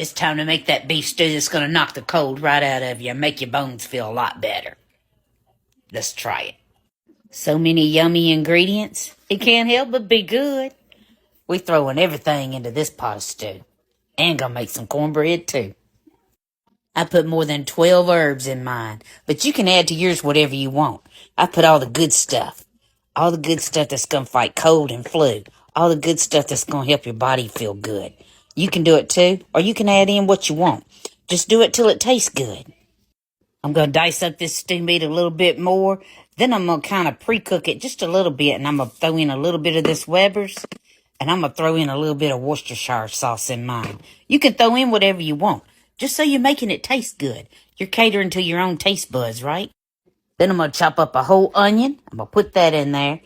It's time to make that beef stew that's going to knock the cold right out of you and make your bones feel a lot better. Let's try it. So many yummy ingredients, it can't help but be good. We throwing everything into this pot of stew. And gonna make some cornbread too. I put more than 12 herbs in mine, but you can add to yours whatever you want. I put all the good stuff. All the good stuff that's gonna fight cold and flu. All the good stuff that's gonna help your body feel good. You can do it too, or you can add in what you want. Just do it till it tastes good. I'm gonna dice up this stew meat a little bit more. Then I'm gonna kind of pre-cook it just a little bit, and I'm gonna throw in a little bit of this Weber's, and I'm gonna throw in a little bit of Worcestershire sauce in mine. You can throw in whatever you want, just so you're making it taste good. You're catering to your own taste buds, right? Then I'm gonna chop up a whole onion. I'm gonna put that in there.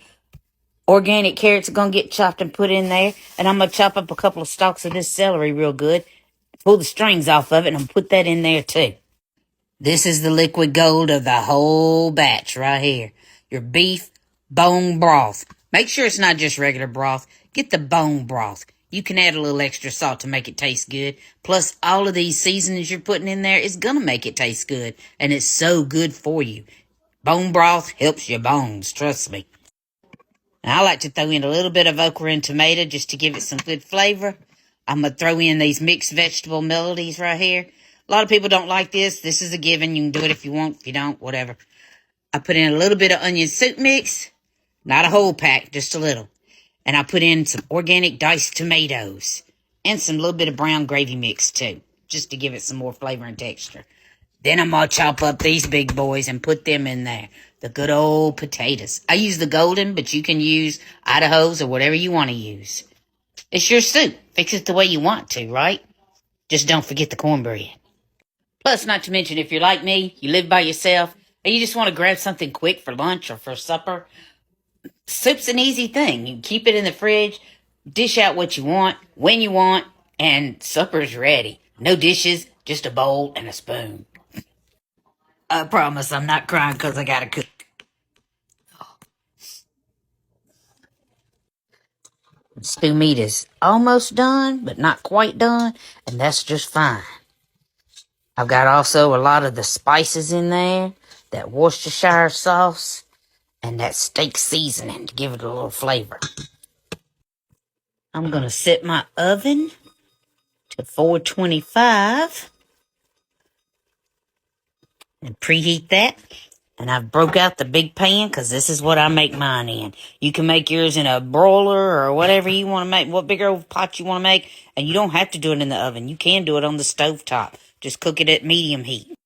Organic carrots are gonna get chopped and put in there, and I'm gonna chop up a couple of stalks of this celery real good. Pull the strings off of it, and I'm gonna put that in there too. This is the liquid gold of the whole batch right here. Your beef bone broth. Make sure it's not just regular broth. Get the bone broth. You can add a little extra salt to make it taste good. Plus, all of these seasonings you're putting in there is going to make it taste good. And it's so good for you. Bone broth helps your bones, trust me. And I like to throw in a little bit of okra and tomato just to give it some good flavor. I'm going to throw in these mixed vegetable melodies right here. A lot of people don't like this. This is a given. You can do it if you want. If you don't, whatever. I put in a little bit of onion soup mix. Not a whole pack, just a little. And I put in some organic diced tomatoes. And some little bit of brown gravy mix too. Just to give it some more flavor and texture. Then I'm going to chop up these big boys and put them in there. The good old potatoes. I use the golden, but you can use Idaho's or whatever you want to use. It's your soup. Fix it the way you want to, right? Just don't forget the cornbread. Plus, not to mention, if you're like me, you live by yourself, and you just want to grab something quick for lunch or for supper, soup's an easy thing. You can keep it in the fridge, dish out what you want, when you want, and supper's ready. No dishes, just a bowl and a spoon. I promise I'm not crying because I gotta cook. Stew meat is almost done, but not quite done, and that's just fine. I've got also a lot of the spices in there, that Worcestershire sauce, and that steak seasoning to give it a little flavor. I'm gonna set my oven to 425 and preheat that. And I've broke out the big pan because this is what I make mine in. You can make yours in a broiler or whatever you want to make, what bigger old pot you want to make. And you don't have to do it in the oven. You can do it on the stove top. Just cook it at medium heat.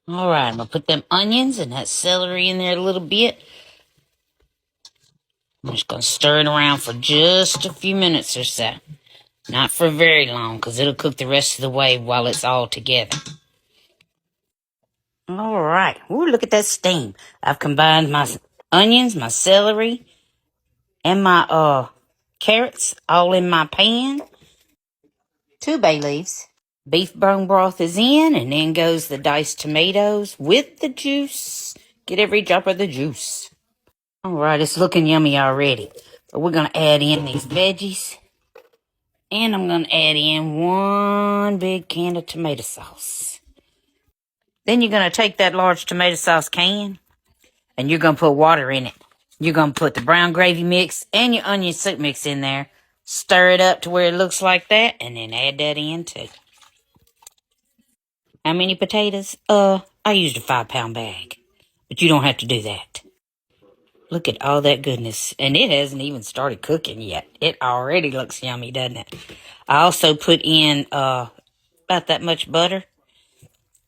All right, I'm going to put them onions and that celery in there a little bit. I'm just going to stir it around for just a few minutes or so. Not for very long because it'll cook the rest of the way while it's all together. All right. Ooh, look at that steam. I've combined my onions, my celery, and my carrots all in my pan. 2 bay leaves. Beef bone broth is in, and then goes the diced tomatoes with the juice. Get every drop of the juice. All right, it's looking yummy already. But we're going to add in these veggies. And I'm going to add in 1 big can of tomato sauce. Then you're going to take that large tomato sauce can, and you're going to put water in it. You're going to put the brown gravy mix and your onion soup mix in there. Stir it up to where it looks like that, and then add that in too. How many potatoes? I used a 5-pound bag, but you don't have to do that. Look at all that goodness, and it hasn't even started cooking yet. It already looks yummy, doesn't it? I also put in about that much butter,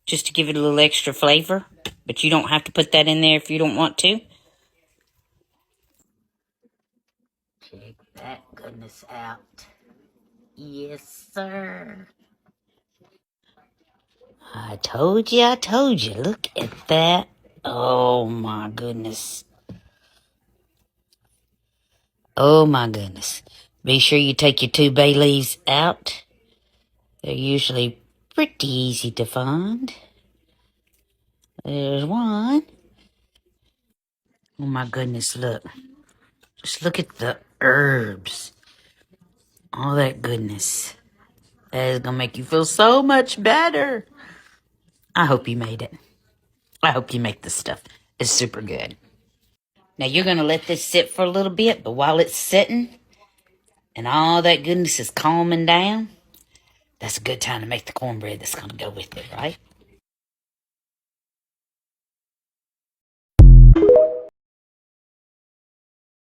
just to give it a little extra flavor, but you don't have to put that in there if you don't want to. Check that goodness out. Yes, sir. I told you. Look at that. Oh, my goodness. Oh, my goodness. Be sure you take your 2 bay leaves out. They're usually pretty easy to find. There's one. Oh, my goodness, look. Just look at the herbs. All that goodness. It's gonna make you feel so much better. I hope you made it. I hope you make this stuff. It's super good. Now you're gonna let this sit for a little bit, but while it's sitting and all that goodness is calming down, that's a good time to make the cornbread that's gonna go with it, right?